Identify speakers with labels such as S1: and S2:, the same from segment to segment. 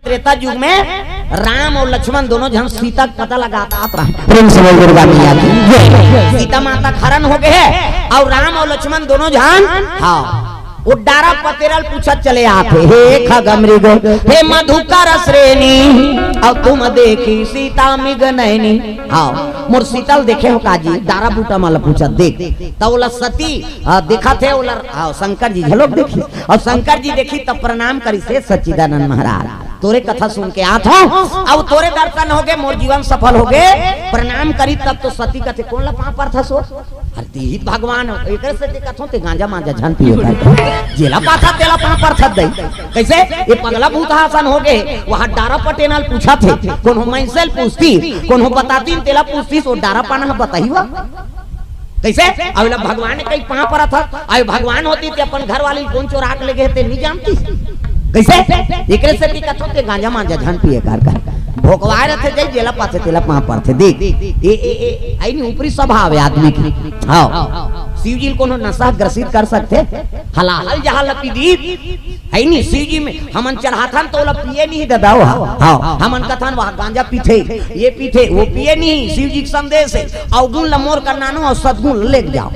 S1: त्रेता युग में राम और लक्ष्मण दोनों जन सीता का पता लगाता रहा। सीता माता खरन हो गए है और राम और लक्ष्मण दोनों जन हाँ वो डारा पतेरल पूछत चले आते हे खगमृग हे मधुकर श्रेणी और तुम देखी सीता मिग नैनी। हाँ मोर सीतल देखे हो काजी डारा बूटा माला पूछत देख तो बोला सती देखा थे बोला हाँ शंकर जी झलोक देखी और शंकर जी देखी तब प्रणाम करी से सच्चिदानंद महाराज तोरे कथा सुन के आत हो अब तोरे दर्शन हो गए मोर जीवन सफल हो गए प्रणाम करी तब तो सती कथे कौन ला पाप पर था सो अरे भगवान एक से कथो ते गांजा मांजा झन पियो जेला पाथा तेला पाप पर था दई कैसे ये पगला भूत हासन हो गए वहां डारा पटेनाल पूछा थे कौन हो मैंसेल पूछती कौन हो बताती तेला पूछती सो डारा पाना बताई हुआ कैसे अब भगवान कई पाप पर था अब भगवान होती थी अपन घर वाली कौन चोरा के ले गए थे नहीं जानती कैसे एकरे से की कथो ते गांजा मांजा झन पिए कर भोकवाए रहे थे जेला पाथे तेला पाप पर थे देख ए आई नहीं ऊपरी स्वभाव है आदमी की। हाँ शिव जी को नशा ग्रसित कर सकते हलाहल जहां लपी दीप है नहीं शिव जी में हमन चढ़ाथन तो पिए नहीं ददाओ। हाँ हमन कथन वहां गांजा पीथे ये पीथे वो पिए नहीं शिव जी का संदेश है अवगुण लमोर करनानो और सद्गुण ले जाओ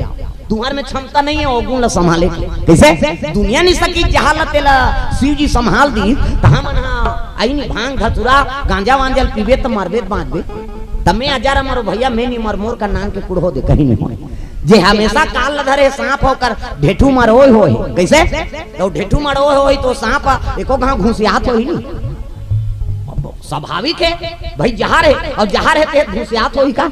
S1: तुम्हारे में क्षमता नहीं है अवगुण संभाले कैसे दुनिया नहीं सकी जहां तेला शिव जी संभाल दी हमन आई नहीं भांग धतुरा गांजा वांजल पीबे तो मरबे बांधबे तमे हजार मरो भैया मैं नहीं मर मोर का नाम के कुड़ो दे कहीं नहीं जे हमेशा काल ल धरे सांप होकर ढेठू मरोय होय कैसे तो ढेठू मरोय होय तो सांप एको घाव घुसियात होई नहीं स्वाभाविक है भाई जहार है और जहार है ते घुसियात होई का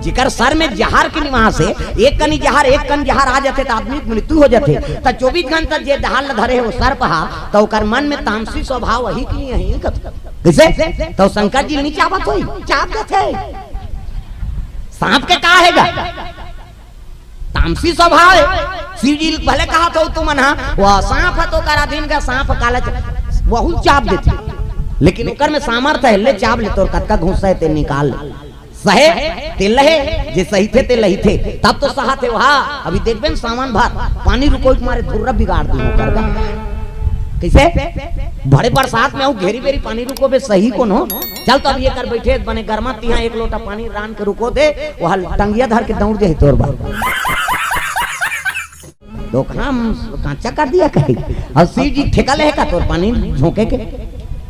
S1: जिकर सर में जहार के निवास है एक कनी जहार एक कन जहार आ जाते तो आदमी मृत्यु हो जाते तो 24 घंटा जे दहाल धरे हो सर पहा तो ओकर मन में तामसी स्वभाव वही की है कैसे तो शंकर जी नहीं चाहत होई चाहते थे सांप के का हैगा तामसी स्वभाव है शिव जी भले कहा तो तुम ना वह सांप है तो करा दिन का सांप काला वही चाप देते लेकिन ओकर में सामर्थ्य है ले चाप ले तो कतका घुसा है ते निकाल सहे ते लहे जे सही थे ते लही थे तब तो सहा थे वहां अभी देखबे सामान भर पानी रुको मारे धुर्रा बिगाड़ दू करगा कैसे बड़े बरसात में घेरी बेरी पानी रुको बे सही को नो चल तो अब ये कर बैठे बने गर्मा तिहा एक लोटा पानी रान के रुको दे वहां टंगिया धर के दौड़ दे तोर बार तो काम कांचा कर दिया कहीं और शिव जी ठेका ले का तोर पानी झोंके के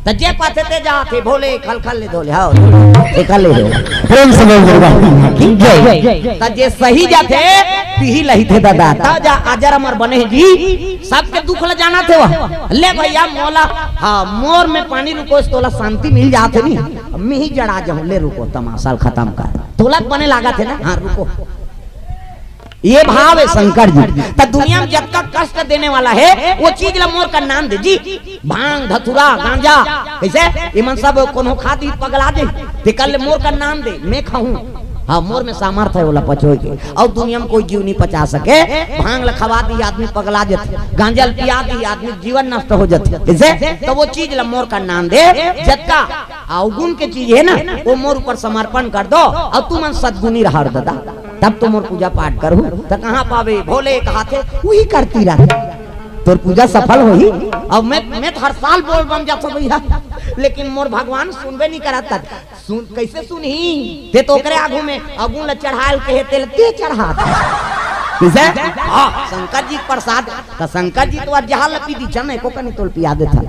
S1: तजे पाते ते जाते भोले खल खल ले धोले हां ठेका ले प्रेम से बोल की जय तजे सही जाते पीही लही थे दादा ताजा अजर अमर बने जी सबके दुख ल जाना थे वह ले भैया मोला हां मोर में पानी रुको तोला शांति मिल जाते नहीं मैं ही जड़ा जाऊं ले रुको तमाशा खत्म कर तोला बने लागा थे ना हां रुको ये भाव है शंकर जी तो दुनिया में जब तक कष्ट देने वाला है वो चीज ला मोर का नाम दे जी भांग धतुरा गांजा कैसे इमन सब कोनो खाती पगला दे तिकल मोर का नाम दे मैं खाऊं हाँ मोर में सामर्थ्य है बोला पचोय के और दुनिया में कोई जीव नहीं पचा सके भांग ला खवा दी आदमी पगला जाते गांजा पिया दी आदमी जीवन नष्ट हो जाते कैसे तो वो चीज ला मोर का नाम दे जत्का अवगुण के चीज है ना वो मोर ऊपर समर्पण कर दो और तुम सद्गुणी रहा दादा तब तुम और पूजा पाठ करो तो कहाँ पावे भोले कहा थे वही करती रहे तोर पूजा सफल होई अब मैं तो हर साल बोल बम जाता भैया लेकिन मोर भगवान सुनबे नहीं करता सुन कैसे सुनही ते तो करे आगू में अगू ल चढ़ाल के तेल ते चढ़ा कैसे हां शंकर जी प्रसाद तो शंकर जी तो जहां लपी दी चने को कनी तोल पिया देता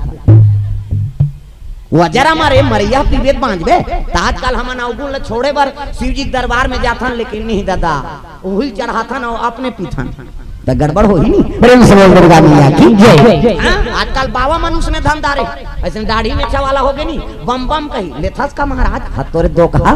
S1: वजरा मारे मरिया पीबे बांधबे आजकल हमन अवगुण ल छोड़े बर शिव जी दरबार में जाथन लेकिन नहीं दादा वही चढ़ाथन और अपने पीथन तो गड़बड़ हो ही नहीं प्रेम से बोल दुर्गा मैया की जय आजकल बाबा मनुष्य में धन दारे ऐसे दाढ़ी में वाला हो गए नहीं बम बम कही लेथस का महाराज हतोरे दो कहा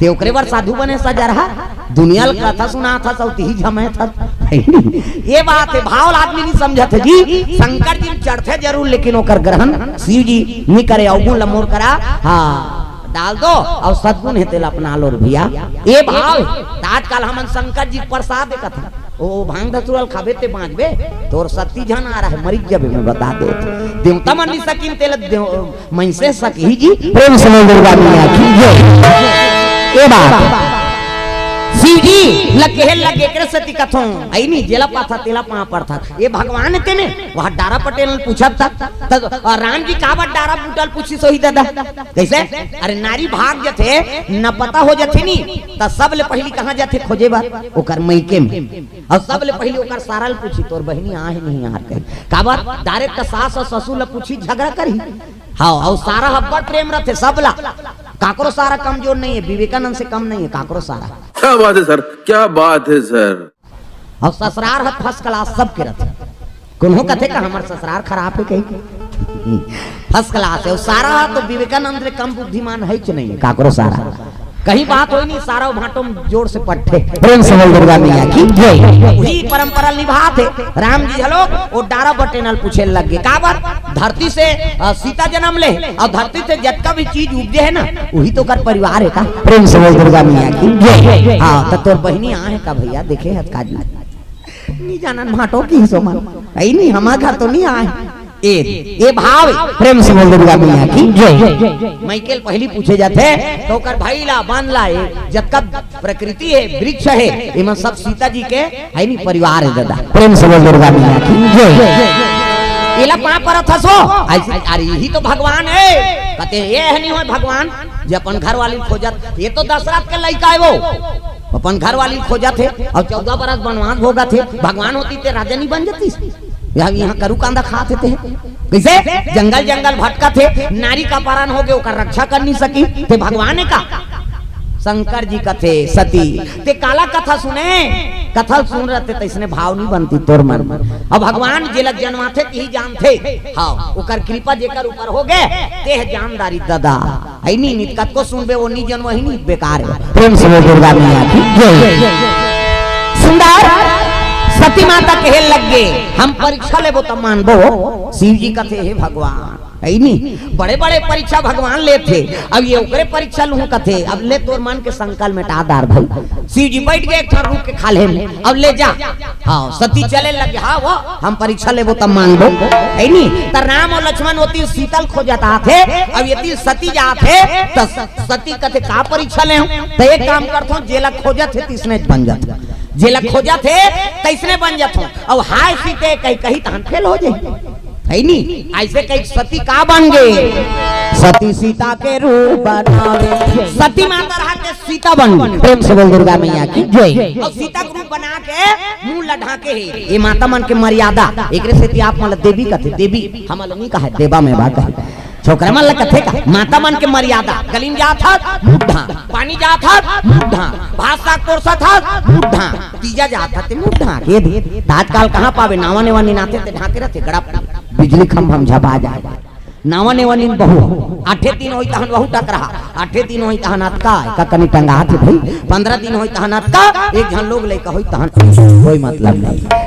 S1: ते ओकरे बार साधु बने सजरहा दुनिया का कथा सुना था सौती ही झमे था ये बात है भाव आदमी नहीं समझा थे जी शंकर जी चढ़ते जरूर लेकिन ओकर ग्रहण शिव जी नहीं करे अवगुण लमोर करा हाँ डाल दो और सद्गुण है तेल अपना लो भैया ये भाव आजकल हमन शंकर जी प्रसाद कथा ओ भांग धतुरल खाबे ते बांधबे तोर सती जन आ रहा है मरी जब मैं बता दे देवता मन नहीं सकिन तेल मैं से सकी जी प्रेम से दुर्गा मैया की जय ये बात शिव जी लगे करे सती कथो आई नहीं जेला पाथा तेला पा पड़ता ये भगवान ते ने वह डारा पटेल ने पूछा था और राम जी काबा डारा बूटल पूछी सोही दादा कैसे अरे नारी भाग जथे न पता हो जथे नी त सब ले पहली कहां जाथे खोजे बात ओकर मईके में और सब ले पहली ओकर सारल पूछी तोर बहिनी आहे नहीं यार कह काबा डायरेक्ट सास और ससुर ले पूछी झगड़ा करी हां और सारा हब्बड़ प्रेम रथे सबला काकरो सारा कमजोर नहीं है विवेकानंद से कम नहीं है काकरो सारा
S2: क्या बात है सर क्या बात है सर
S1: और ससुरार हथ फर्स्ट क्लास सब के रथे कोनो कथे का हमर ससुरार खराब है कहीं फर्स्ट क्लास है और सारा तो विवेकानंद रे कम बुद्धिमान है कि नहीं काकरो सारा कहीं बात होई नहीं सारा भाटो जोर से पट्टे प्रेम से बोल दुर्गा मैया की जय वही परंपरा निभाते राम जी हलो वो डारा बटेनल पूछे लग गए का बात धरती से सीता जन्म ले और धरती से जतका भी चीज उपजे है ना वही तो कर परिवार है का प्रेम से बोल दुर्गा मैया की जय हां तो तोर बहिनी आहे का भैया देखे हत काजी नहीं जानन भाटो की सो मन आई नहीं हमार घर तो नहीं आए ये भाव प्रेम से बोल दुर्गा मैया की जय माइकल पहली पूछे जाते तो कर भाईला बांधला है जतका प्रकृति है वृक्ष है इमन सब सीता जी के है नहीं परिवार है दादा प्रेम से बोल दुर्गा मैया की जय इला पा पर थसो अरे यही तो भगवान है कहते ये है नहीं हो भगवान जे अपन घर वाली खोजत ये तो दशरथ के लड़का है वो अपन घर वाली खोजत है और 14 बरस वनवास भोगा थे भगवान होती ते राजा नहीं बन जाती यहाँ करू कांदा खाते थे कैसे जंगल जंगल भटका थे नारी का पारण हो गए ओकर रक्षा कर नहीं सकी ते भगवान का शंकर जी का थे सती ते काला कथा सुने कथा सुन रहे थे तो इसने भाव नहीं बनती तोर मन अब भगवान जेलक जन्माथे ही जानते हाँ ओकर कृपा जेकर ऊपर हो गए ते जानदारी दादा आई नहीं नित कत को सुनबे वो नहीं जन्म ही नहीं बेकार है प्रेम से दुर्गा मैया की जय सुंदर सती माता कहे लग गए हम परीक्षा लेबो तो मानबो शिव जी का थे हे भगवान है नहीं बड़े बड़े परीक्षा भगवान ले थे अब ये ओकरे परीक्षा लूं का थे अब ले तोर मन के संकल्प मिटा दार भाई शिव जी बैठ गए एक रुक के खा ले अब ले जा हाँ सती चले लगे हाँ वो हम परीक्षा लेबो तब मानबो है नहीं तो राम और लक्ष्मण होती शीतल खोजता थे अब यदि सती जाते तो सती कथे का परीक्षा ले तो एक काम करता हूँ जेला खोजत थे तीसने बन जाता जेला खोजा थे तैसने बन जाता अब हाय सीते कहीं कहीं तहन फेल हो जाए है नहीं ऐसे कहीं सती का बन गए सती सीता के रूप बनावे सती माता रहा के सीता बन गई प्रेम से बोल दुर्गा मैया की जय और सीता के रूप बना के मुंह लढ़ा के है ये माता मन के मर्यादा एकरे से आप मतलब देवी कथे देवी हम नहीं कहा देवा में बात है छोकरा मन कथे का माता मन के मर्यादा गलीम जा था मुद्धा पानी जा था मुद्धा भाषा कोरसा था मुद्धा तीजा जा था ते मुद्धा के दे आजकल कहां पावे नावा नेवा निनाते ते ढाके रहते गड़ा बिजली खंभम झपा जाए नावा नेवा निन बहु 8 दिन होई तहन बहु टक रहा 8 दिन होई तहन अतका का कनी टंगा थे भाई 15 दिन होई तहन अतका एक जन लोग लेके होई तहन कोई मतलब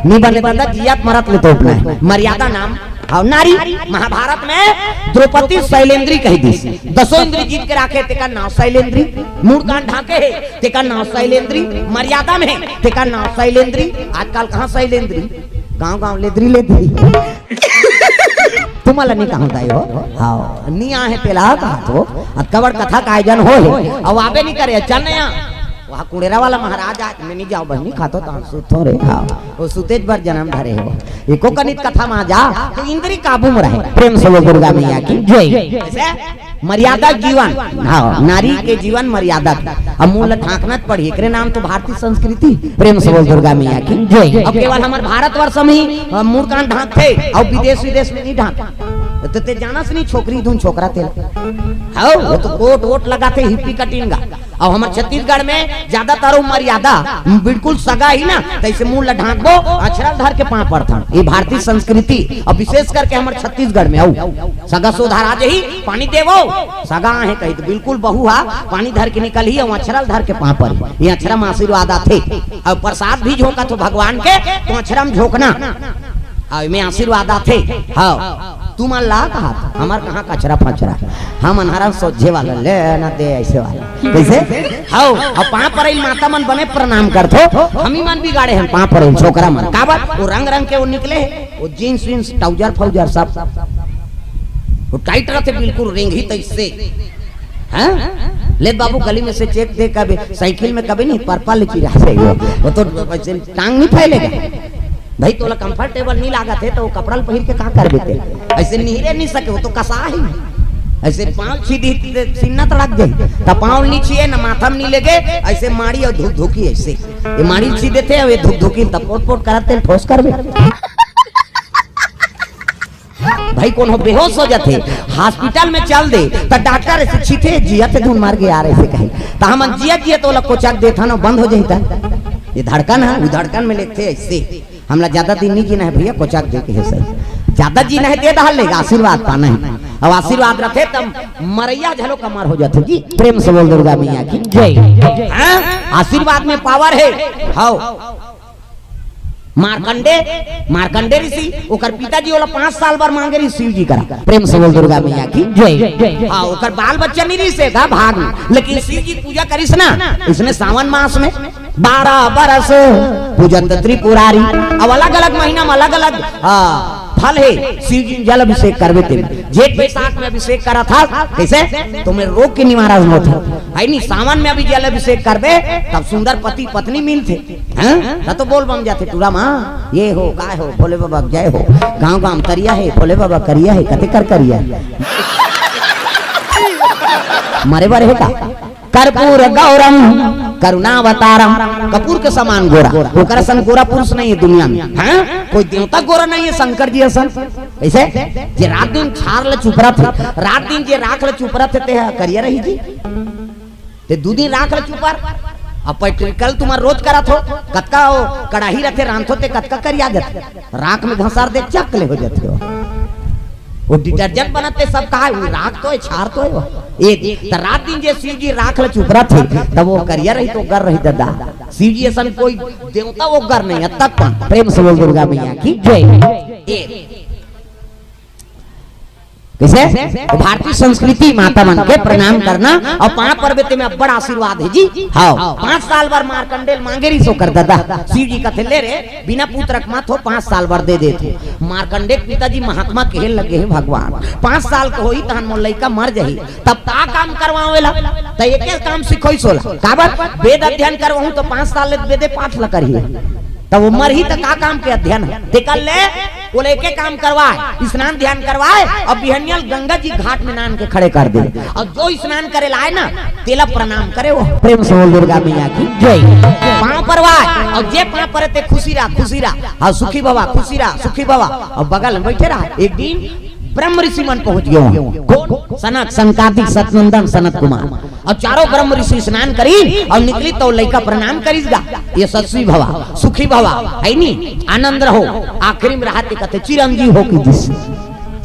S1: नहीं बने बंदा जियात मरत ले तो अपना मर्यादा नाम और नारी महाभारत में द्रौपदी शैलेंद्री कही दी 10 इंद्री जीत के राखे तेका नाम शैलेंद्री मुड़ कान ढाके है तेका नाम शैलेंद्री मर्यादा में तेका नाम शैलेंद्री आजकल कहां शैलेंद्री गांव गांव लेद्री लेद्री तुम्हारा नहीं कहा होता हो हाँ नहीं आहे तेला कहा तो अब कबर कथा का आयोजन हो अब आबे नहीं करे चल नया वहाँ कुड़ेरा वाला महाराज आज मैं नहीं जाओ बहनी खातो तो सुतो रे हाँ वो सुतेज भर जन्म धरे हो एको कनित कथा में जा तो इंद्री काबू में रहे प्रेम से दुर्गा मैया की जय मर्यादा जीवन हाँ नारी के जीवन मर्यादा अमूल्य ढाकना पड़ी एकरे नाम तो भारतीय संस्कृति प्रेम से दुर्गा मैया की जय अब केवल हमारे भारतवर्ष में ही मुड़ कान ढाकते और विदेश विदेश में नहीं ढाकते तो ते जानस नहीं छोकरी धुन छोकरा तेल हाँ वो तो कोट वोट लगाते हिप्पी कटिंगा और हमारे छत्तीसगढ़ में ज्यादातर मर्यादा बिल्कुल सगा ही ना तैसे मुंह ढाकबो अक्षरा धर के पाँव पड़ता ये भारतीय संस्कृति और विशेष करके हमारे छत्तीसगढ़ में आओ सगा सोधारा ही पानी देवो सगा है कही तो बिल्कुल बहु हा पानी धर के निकल ही अक्षरा धर के पाँव पर ये अक्षरा में आशीर्वाद आते और प्रसाद भी झोंका तो भगवान के तो अक्षरा में झोंकना में आशीर्वाद आते हाँ तुम अल्लाह कहा हमार कहाँ कचरा फचरा हम अनहरा सोझे वाला ले ना दे ऐसे वाला कैसे हाउ अब पाँव पर माता मन बने प्रणाम करथो हम ही मन बिगाड़े हैं पाँव पर छोकरा मन का बात वो रंग रंग के वो निकले वो जीन्स विन्स ट्राउजर फौजर सब वो टाइट रहते बिल्कुल रिंग ही तैसे हैं ले बाबू गली में से चेक दे, कभी साइकिल में कभी नहीं पर्पल लिखी रहा है वो तो टांग नहीं फैलेगा भाई। तोला कंफर्टेबल नहीं लागत है तो वो कपड़ा पहिर के का कर देते, ऐसे निहरे नहीं सके, वो तो कसा ही ऐसे पाँव सीधी सीना तड़क जाए तब पाँव नीचे न माथा में नहीं लगे, ऐसे माड़ी और धुक धुकी ऐसे ये माड़ी सीधे थे और ये धुक धुकी तब पोट पोट करते ठोस कर भाई कौन हो बेहोश हो जाते हॉस्पिटल में चल दे तो डॉक्टर ऐसे छीते जिया थे धुन मार के आ रहे कहे तो हम जिया जिया तो लग को चक देता ना बंद हो जाता। ये धड़कन है वो धड़कन में लेते ऐसे हमला ज्यादा दिन नहीं जीना है भैया कोचाक दे के है सही ज्यादा जीना है दे डाल लेगा आशीर्वाद पाना है अब आशीर्वाद रखे तब मरैया झलो कमार हो जाते जी। प्रेम से बोल दुर्गा मैया की जय। आशीर्वाद में पावर है। हाँ मार्कंडे ऋषि ओकर पिताजी वाला 5 साल बार मांगे रही शिव जी करा। प्रेम से बोल दुर्गा मैया की जय। हाँ ओकर बाल बच्चा नहीं रही से था भाग में, लेकिन शिव जी पूजा करिस ना इसने सावन मास में 12 बरस पूजन त्रिपुरारी। अब अलग अलग महीना में अलग अलग फल है। शिव जी जल अभिषेक करवे थे, जेठ बैसाख में अभिषेक करा था कैसे तुम्हें रोग के निवारण होता है नहीं। सावन में अभी जल अभिषेक करवे तब सुंदर पति पत्नी मिलते हैं तो बोल बम जाते टूरा माँ ये हो काय हो भोले बाबा जय हो, गाँव गाँव तरिया है भोले बाबा करिया है कते कर करिया मरे बारे का कर्पूर गौरम करुणावतारम। कपूर के समान गोरा ओकरा संग गोरा पुरुष नहीं है दुनिया में। हाँ कोई देवता गोरा नहीं है शंकर जी असन ऐसे जे रात दिन छार ले चुपरा थे रात दिन जे राख ले चुपरा थे करिया रही जी ते दू दिन राख ले चुपर अब पेट्रिकल तुम्हार रोज करा थो कतका हो कड़ाही रखे रांधो ते कतका करिया देते राख में घसार दे चक ले हो जाते हो वो डिटर्जेंट बनाते सब कहा राख तो है छार तो है एक तो रात दिन जे शिव जी राख ले चुपरा थे तब वो करिया रही तो गर रही दादा। शिव जी ऐसा कोई देवता वो गर नहीं है तक प्रेम से बोल दुर्गा मैया की जय। कैसे तो भारतीय संस्कृति माता मन के प्रणाम करना और 5 पर्वत में बड़ा आशीर्वाद है जी। हाँ 5 साल बार मार्कंडेल मांगे रही सो कर दादा शिव जी कहते ले रे बिना पुत्र मत हो 5 साल बार दे देते। मार्कंडे पिताजी महात्मा कहे लगे है भगवान 5 साल के होई तहन मोर लइका मर जाही तब का काम करवावेला त एके काम सिखोई सोला काबर वेद अध्ययन करवाऊं तो 5 साल ले वेदे पाठ ल करही तब वो मर ही तो का काम के अध्ययन निकल ले वो लेके काम करवाए स्नान ध्यान करवाए और बिहनियल गंगा जी घाट में नान के खड़े कर दे और जो स्नान करे लाए ना तेला प्रणाम करे वो। प्रेम से बोल दुर्गा मैया की जय। पाँव परवाए और जे पाँव परे ते खुशी रहा सुखी बाबा खुशी रहा सुखी बाबा और बगल में बैठे रहा। एक दिन ब्रह्म ऋषि मन पहुंच गए कौन सनक संकादिक सतनंदन सनत कुमार और चारों ब्रह्म ऋषि स्नान करी और निकली तो लड़का प्रणाम करीगा ये सत्सी भवा सुखी भवा है नी आनंद रहो आखिरी में रहते कहते चिरंजीव हो की जिस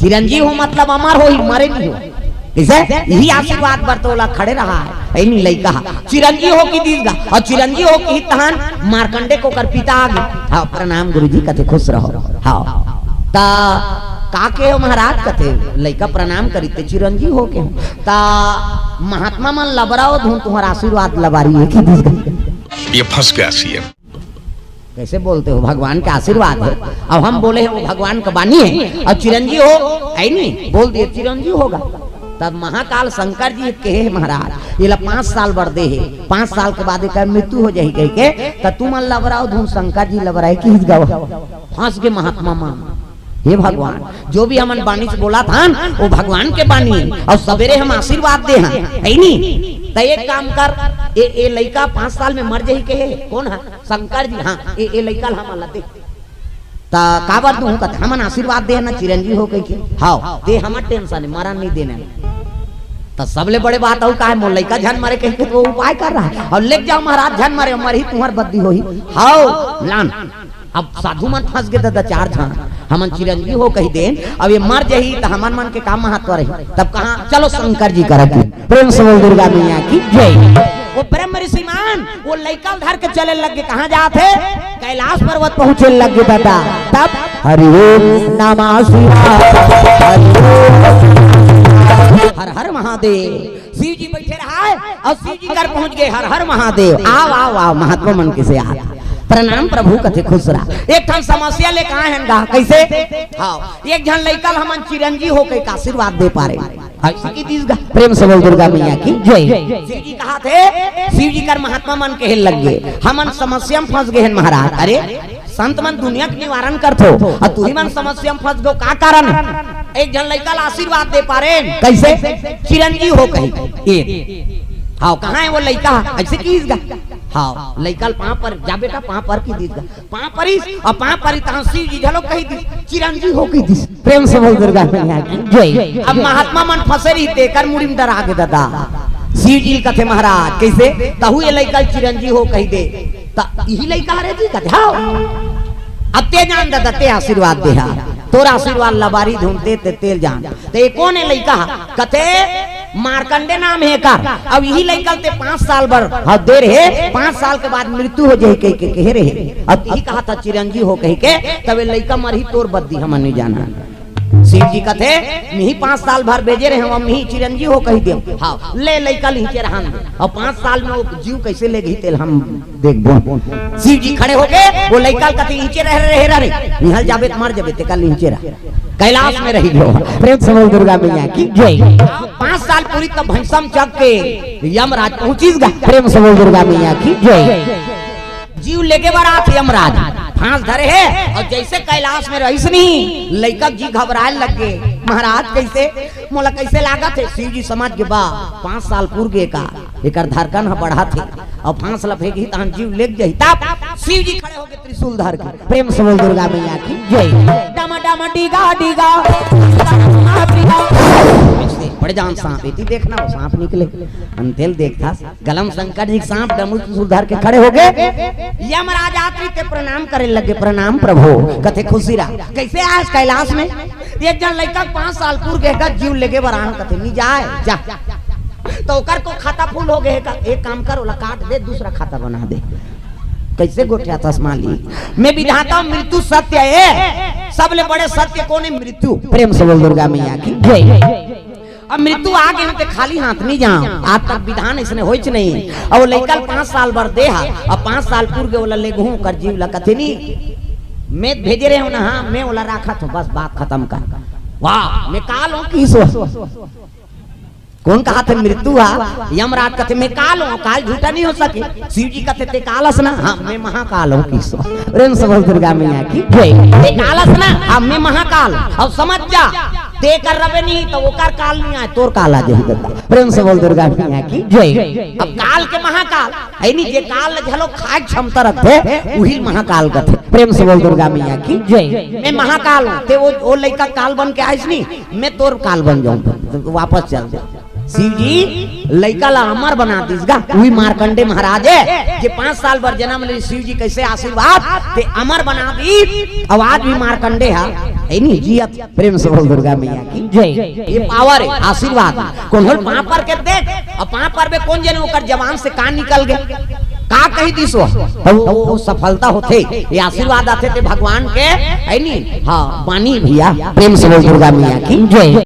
S1: चिरंजीव हो मतलब अमर हो ही मरे नहीं हो इसे यही आशीर्वाद बरतोला खड़े रहा है नहीं लड़का चिरंजीव हो की दीसगा और चिरंजीव हो की तहन मार्कंडे को कर पिता आ गए। हाँ प्रणाम गुरुजी कहते खुश रहो। हाँ ता काके हो महाराज कहते लड़का प्रणाम करीते चिरंजीव हो के ता महात्मा मन लबराओ धुन तुम्हारा आशीर्वाद लबारी है कि
S3: ये फंस गया सीएम।
S1: कैसे बोलते हो भगवान का आशीर्वाद है। अब हम बोले हैं वो भगवान का बानी है और चिरंजीव हो है नहीं बोल दिए चिरंजीव होगा तब महाकाल शंकर जी कहे महाराज ये 5 साल बढ़दे है 5 साल के बाद मृत्यु हो जाही कह के तब तुम लबराओ धुन शंकर जी लबराए कि फंस के महात्मा मां हे भगवान जो भी हमन बानी से बोला था वो भगवान के बानी है और सवेरे हम आशीर्वाद दे हैं है नहीं तो एक काम कर ए लड़का 5 साल में मर जाही के कौन है शंकर जी। हाँ ए लड़का हम अल्लाह दे ता काबर तू कहत हमन आशीर्वाद दे ना चिरंजीव हो के हां ते हमर टेंशन मरण नहीं देना तो सबले बड़े बात हो का है मोर लड़का झन मरे कह के वो उपाय कर रहा है और ले जाओ महाराज झन मरे मर ही तुम्हार बद्दी होही। हां लान अब साधु मन फंस गए दादा 4 जन हमन चिरंजीव हो कही दे अब ये मर जाही तो हमन मन के काम महत्व रही तब कहां चलो शंकर जी करत। प्रेम से बोल दुर्गा मैया की जय। वो ब्रह्म ऋषि मान वो लइका धर के चले लगे कहां जाते कैलाश पर्वत पहुंचे लगे दादा तब हरि ओम नमः शिवाय हर हर महादेव शिव जी बैठे रहा है और शिव जी कर पहुंच गए हर हर महादेव आओ आओ आओ महात्मा मन के से आ प्रणाम प्रभु कथे खुसरा। एक ठन समस्या ले कहा है गा कैसे? हाँ एक जन लइकल हमन चिरंजी हो के आशीर्वाद दे पारे की तीस गा। प्रेम से बोल दुर्गा मैया की जय। शिव जी कहा थे, शिव जी कर महात्मा मन के लग गए, हमन समस्या में फंस गए हैं महाराज। अरे संत मन दुनिया के निवारण करथो और तू ही मन समस्या में फंस गो, का कारण? एक जन लइकल आशीर्वाद दे पारे कैसे? चिरंजी हो कही। हाँ कहाँ है वो लइका? ऐसे कीस गा। हाँ लइकल पाँव पर जा बेटा, पाँव पर की दीस गा, पाँव परिस और पाँव परी तहां शिव जी झलो कही दी चिरंजी हो की दीस। प्रेम से बोल दुर्गा मैया की जय। अब महात्मा मन फंसे रही तेकर मुड़ी में डरा के दादा शिव जी कथे महाराज कैसे? तहु ये लइकल चिरंजी हो कही दे यही लइका रे जी कथे। हाँ अब ते जान दादा ते आशीर्वाद दे, तोरा आशीर्वाद लबारी ढूंढते ते तेल जान ते कौन है लइका? कथे मार्कंडे नाम है कर। अब यही लइकल ते 5 साल बर दे रहे, 5 साल के बाद मृत्यु हो जाए कह रहे। अब यही कहा था चिरंजी हो कह के, तब लइका मरही तोर बद्दी हम नहीं जाना। शिव जी कथे मिही 5 साल भर भेजे रहे हम मिही चिरंजी हो कही दे। हाँ ले लइका नीचे रहन दे और 5 साल में वो जीव कैसे ले गई तेल हम देखबो। शिव जी खड़े हो गए, वो लइका कथे नीचे रहे निहल जाबे मर जाबे ते कल नीचे रह कैलाश में रही गो। प्रेम से बोल दुर्गा मैया की जय। 5 साल पूरी तब भैंसम चक के यमराज पहुंचीस गा। प्रेम से बोल दुर्गा मैया की जय। जीव लेके बारात यमराज फांस धरे है और जैसे कैलाश में रहीस नहीं लइका जी घबराए लग गए। महाराज कैसे? मोला कैसे लागत है? शिव जी समझ के बा 5 साल पूर्व के का एकर धड़कन ह बढ़ा थे और फांस लफेगी तहन जीव लेग जाई। तब शिव जी खड़े हो गए त्रिशूल धर के। प्रेम से बोल दुर्गा मैया की जय। डमा डमा डीगा डीगा बड़े जान सांप इति देखना वो सांप निकले अंतेल देखता गलम शंकर जी सांप डमू त्रिशूल धर के खड़े हो गए। यमराज आत्री ते प्रणाम करे लगे। प्रणाम प्रभु कथे खुशीरा कैसे आज कैलाश में? एक जन लइका 5 साल पूर्व के जीव लेके बरान कथे नहीं जाए जा तो ओकर को खाता फूल हो गए का। एक काम कर ओला काट दे दूसरा खाता बना दे। कैसे गोठिया तस्माली मैं विधाता मृत्यु सत्य है, सबले बड़े सत्य कौन है? मृत्यु। प्रेम से बोल दुर्गा मैया की जय। अब मृत्यु आ गए तो खाली हाथ नहीं जाओ, आज तक विधान इसने होइच नहीं। और लइकल 5 साल बर देहा और 5 साल पूर्व ओला ले घूम कर जीव ला कथे नहीं मैं भेजे रहे हो ना। हाँ मैं ओला रखा तो बस बात खत्म कर। वाह मैं काल हूँ किस कौन कहा थे मृत्यु हा? यमराज कथे मैं काल हूँ, काल झूठा नहीं हो सके। शिव जी कथे ते कालस ना। हाँ मैं महाकाल हूँ किस। प्रेम से बोल दुर्गा मैया की जय। ते कालस ना। हाँ मैं महाकाल अब समझ जा ते कर रवे नहीं तो वो कर काल नहीं आए तोर काल आ जाए। प्रेम से बोल दुर्गा मैया की जय। अब काल के महाकाल है नहीं जे काल झलो खाए क्षमता रखते वही महाकाल कथे। प्रेम से बोल दुर्गा मैया की जय। मैं महाकाल हूँ ते वो लइका काल बन के आइस नहीं मैं तोर काल बन जाऊँ वापस चल जा। शिव जी लइका ला अमर बना दीस गा। वही मार्कंडे महाराज है जे 5 साल बर जन्म ले शिव जी कैसे आशीर्वाद ते अमर बना दी। आवाज भी मार्कंडे है नहीं जियत। प्रेम से बोल दुर्गा मैया की जय। ये पावर है आशीर्वाद कौन होल पाँव पर के देख और पाँव पर में कौन जने ओकर जवान से कान निकल गए का कही दिस वो सफलता होते ये आशीर्वाद आते थे भगवान के है नहीं। हाँ बानी भैया। प्रेम से बोल दुर्गा मैया की जय।